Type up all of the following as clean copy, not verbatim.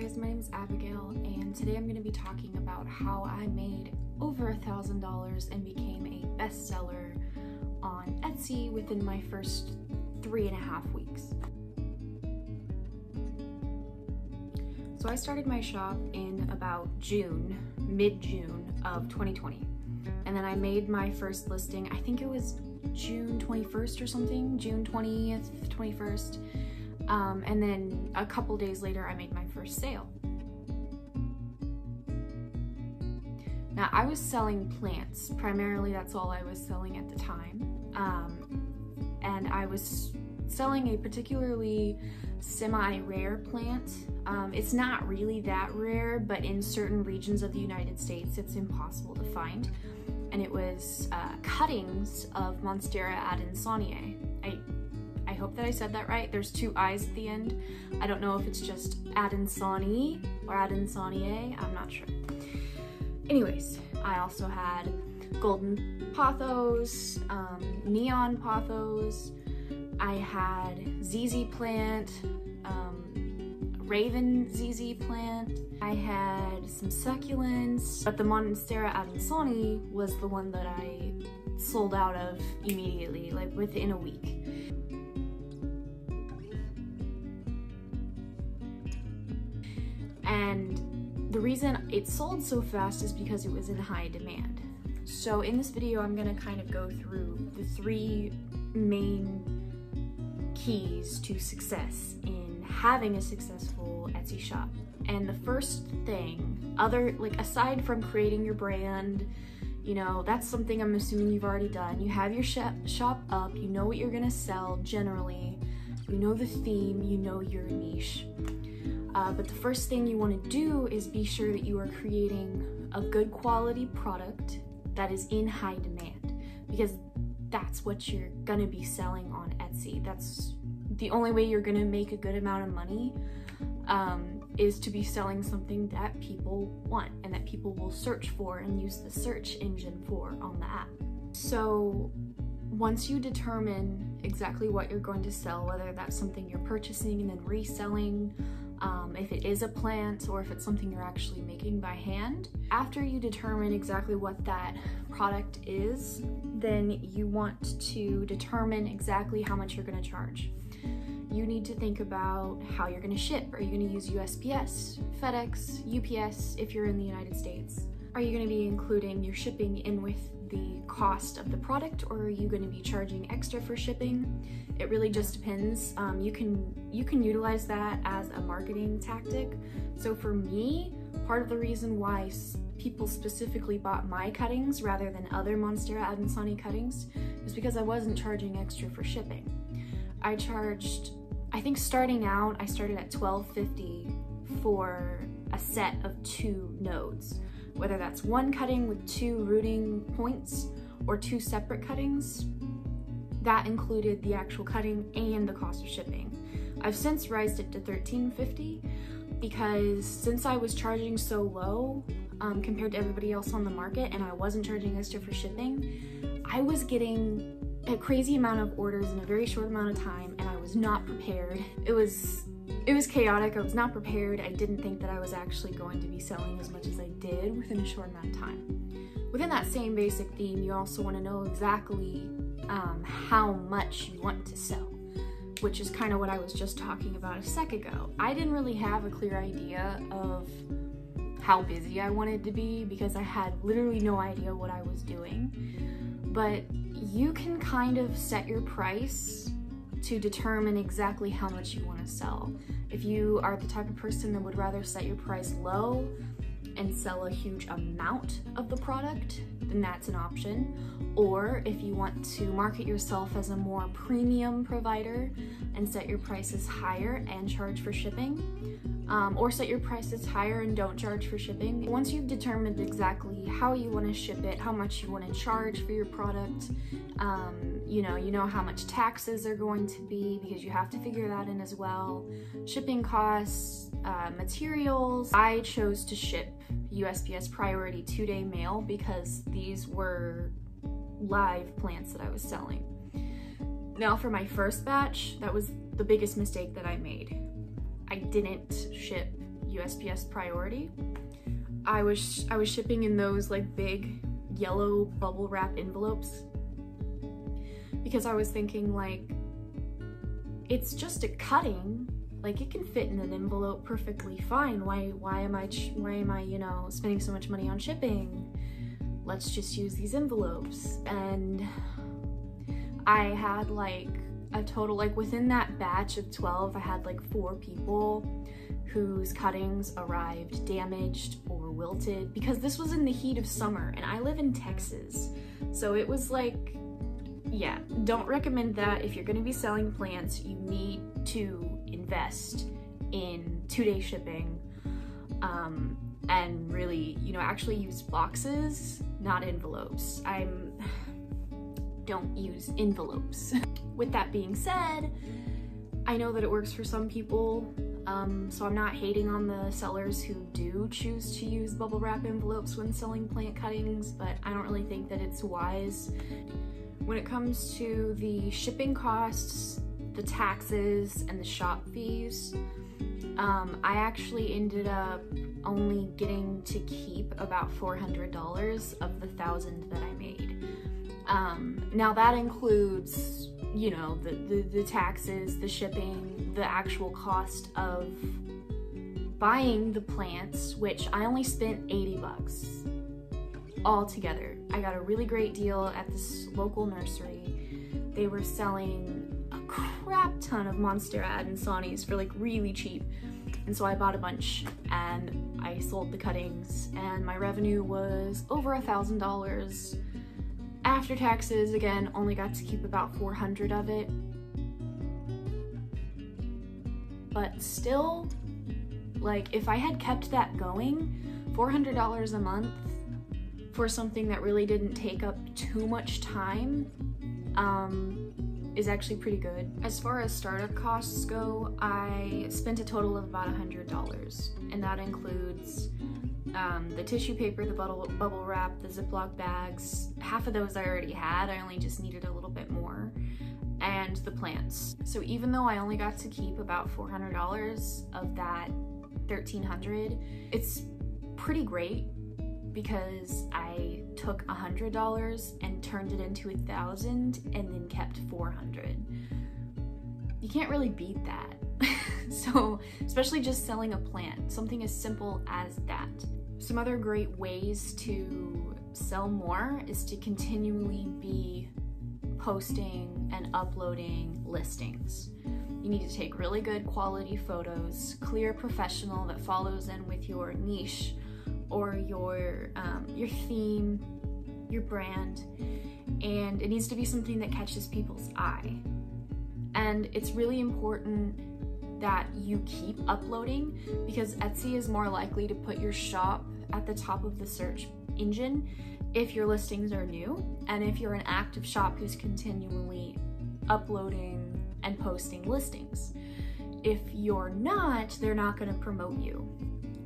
guys, my name is Abigail, and today I'm going to be talking about how I made over $1,000 and became a bestseller on Etsy within my first 3.5 weeks. So I started my shop in about mid-June of 2020, and then I made my first listing, I think it was June 21st or something, June 20th, 21st. And then a couple days later, I made my first sale. Now, I was selling plants. Primarily, that's all I was selling at the time. And I was selling a particularly semi-rare plant. It's not really that rare, but in certain regions of the United States, it's impossible to find. And it was cuttings of Monstera adansonii. I hope that I said that right. There's two I's at the end. I don't know if it's just adansonii or adansonii. I'm not sure. Anyways, I also had golden pothos, neon pothos. I had ZZ plant, raven ZZ plant. I had some succulents, but the Monstera adansonii was the one that I sold out of immediately, like within a week. And the reason it sold so fast is because it was in high demand. So in this video, I'm gonna kind of go through the 3 main keys to success in having a successful Etsy shop. And the first thing, aside from creating your brand, you know, that's something I'm assuming you've already done. You have your shop up, you know what you're gonna sell generally, you know the theme, you know your niche. But the first thing you want to do is be sure that you are creating a good quality product that is in high demand, because that's what you're gonna be selling on Etsy. That's the only way you're gonna make a good amount of money, is to be selling something that people want and that people will search for and use the search engine for on the app. So once you determine exactly what you're going to sell, whether that's something you're purchasing and then reselling, if it is a plant or if it's something you're actually making by hand. After you determine exactly what that product is, then you want to determine exactly how much you're going to charge. You need to think about how you're going to ship. Are you going to use USPS, FedEx, UPS if you're in the United States? Are you going to be including your shipping in with the cost of the product, or are you going to be charging extra for shipping? It really just depends. You can utilize that as a marketing tactic. So for me, part of the reason why people specifically bought my cuttings rather than other Monstera adansonii cuttings is because I wasn't charging extra for shipping. I charged, I think starting out, I started at $12.50 for a set of 2 nodes. Whether that's one cutting with 2 rooting points or 2 separate cuttings, that included the actual cutting and the cost of shipping. I've since raised it to $13.50 because since I was charging so low compared to everybody else on the market and I wasn't charging extra for shipping, I was getting a crazy amount of orders in a very short amount of time and I was not prepared. It was chaotic. I was not prepared. I didn't think that I was actually going to be selling as much as I did within a short amount of time. Within that same basic theme, you also want to know exactly how much you want to sell, which is kind of what I was just talking about a sec ago. I didn't really have a clear idea of how busy I wanted to be because I had literally no idea what I was doing. But you can kind of set your price to determine exactly how much you want to sell. If you are the type of person that would rather set your price low and sell a huge amount of the product, then that's an option. Or if you want to market yourself as a more premium provider and set your prices higher and charge for shipping, or set your prices higher and don't charge for shipping. Once you've determined exactly how you want to ship it, how much you want to charge for your product, you know how much taxes are going to be because you have to figure that in as well. Shipping costs, materials. I chose to ship USPS priority 2-day mail because these were live plants that I was selling. Now for my first batch, that was the biggest mistake that I made. I didn't ship USPS priority. I was shipping in those like big yellow bubble wrap envelopes because I was thinking, like, it's just a cutting, like it can fit in an envelope perfectly fine. Why am I you know, spending so much money on shipping? Let's just use these envelopes. And I had like a total, like within that batch of 12, I had like 4 people whose cuttings arrived damaged or wilted, because this was in the heat of summer and I live in Texas. So it was like, yeah, don't recommend that. If you're gonna be selling plants, you need to invest in 2-day shipping, and really, you know, actually use boxes, not envelopes. Don't use envelopes. With that being said, I know that it works for some people, so I'm not hating on the sellers who do choose to use bubble wrap envelopes when selling plant cuttings, but I don't really think that it's wise. When it comes to the shipping costs, the taxes, and the shop fees, I actually ended up only getting to keep about $400 of the $1,000 that I made. Now that includes, you know, the taxes, the shipping, the actual cost of buying the plants, which I only spent 80 bucks all together. I got a really great deal at this local nursery. They were selling a crap ton of Monstera Adansonis for like really cheap. And so I bought a bunch and I sold the cuttings, and my revenue was over $1,000. After taxes, again, only got to keep about 400 of it. But still, like, if I had kept that going, $400 a month for something that really didn't take up too much time is actually pretty good. As far as startup costs go, I spent a total of about $100, and that includes the tissue paper, the bubble wrap, the Ziploc bags. Half of those I already had, I only just needed a little bit more, and the plants. So even though I only got to keep about $400 of that $1,300, it's pretty great because I took $100 and turned it into $1,000 and then kept $400. You can't really beat that. So, especially just selling a plant, something as simple as that. Some other great ways to sell more is to continually be posting and uploading listings. You need to take really good quality photos, clear, professional, that follows in with your niche or your theme, your brand, and it needs to be something that catches people's eye. And it's really important that you keep uploading, because Etsy is more likely to put your shop at the top of the search engine if your listings are new, and if you're an active shop who's continually uploading and posting listings. If you're not, they're not going to promote you.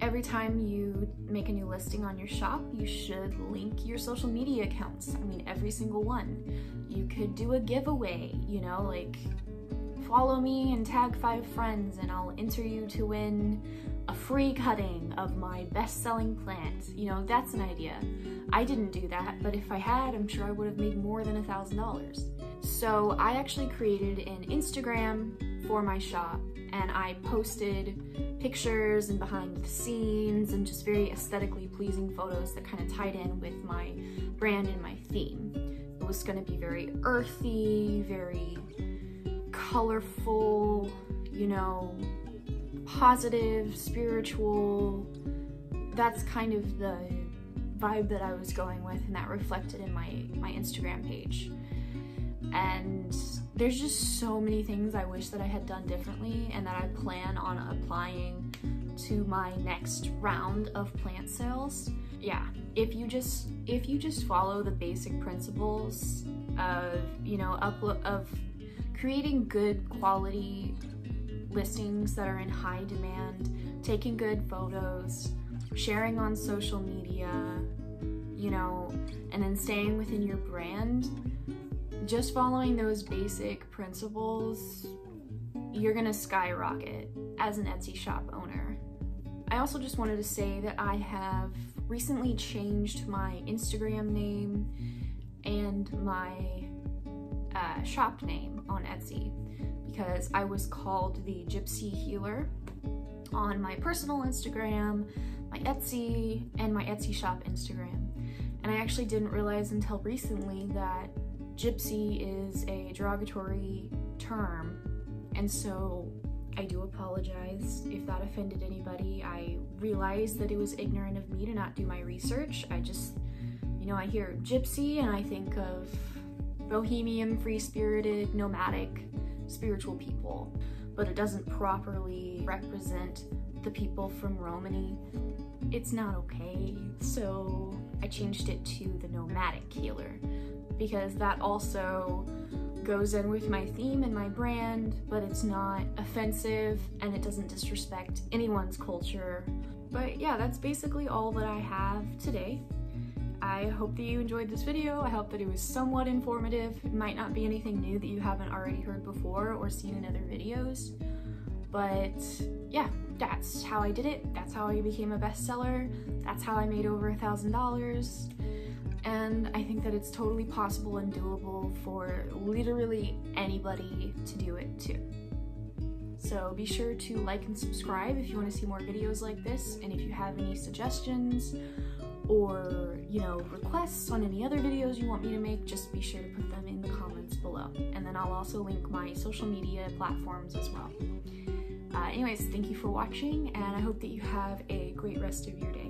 Every time you make a new listing on your shop, you should link your social media accounts. I mean, every single one. You could do a giveaway, you know, like follow me and tag 5 friends and I'll enter you to win a free cutting of my best-selling plant. You know, that's an idea. I didn't do that, but if I had, I'm sure I would have made more than $1,000. So I actually created an Instagram for my shop, and I posted pictures and behind the scenes and just very aesthetically pleasing photos that kind of tied in with my brand and my theme. It was going to be very earthy, very colorful, you know, positive, spiritual. That's kind of the vibe that I was going with, and that reflected in my Instagram page. And there's just so many things I wish that I had done differently and that I plan on applying to my next round of plant sales. Yeah, if you just follow the basic principles of, you know, of creating good quality listings that are in high demand, taking good photos, sharing on social media, you know, and then staying within your brand, just following those basic principles, you're gonna skyrocket as an Etsy shop owner. I also just wanted to say that I have recently changed my Instagram name and my shop name on Etsy, because I was called the Gypsy Healer on my personal Instagram, my Etsy, and my Etsy shop Instagram. And I actually didn't realize until recently that gypsy is a derogatory term, and so I do apologize if that offended anybody. I realized that it was ignorant of me to not do my research. I just, you know, I hear gypsy and I think of bohemian, free-spirited, nomadic, spiritual people, but it doesn't properly represent the people from Romany. It's not okay, so I changed it to the nomadic healer, because that also goes in with my theme and my brand, but it's not offensive and it doesn't disrespect anyone's culture. But yeah, that's basically all that I have today. I hope that you enjoyed this video. I hope that it was somewhat informative. It might not be anything new that you haven't already heard before or seen in other videos, but yeah, that's how I did it. That's how I became a bestseller. That's how I made over $1,000. And I think that it's totally possible and doable for literally anybody to do it too. So be sure to like and subscribe if you want to see more videos like this, and if you have any suggestions or, you know, requests on any other videos you want me to make, just be sure to put them in the comments below. And then I'll also link my social media platforms as well. Anyways, thank you for watching, and I hope that you have a great rest of your day.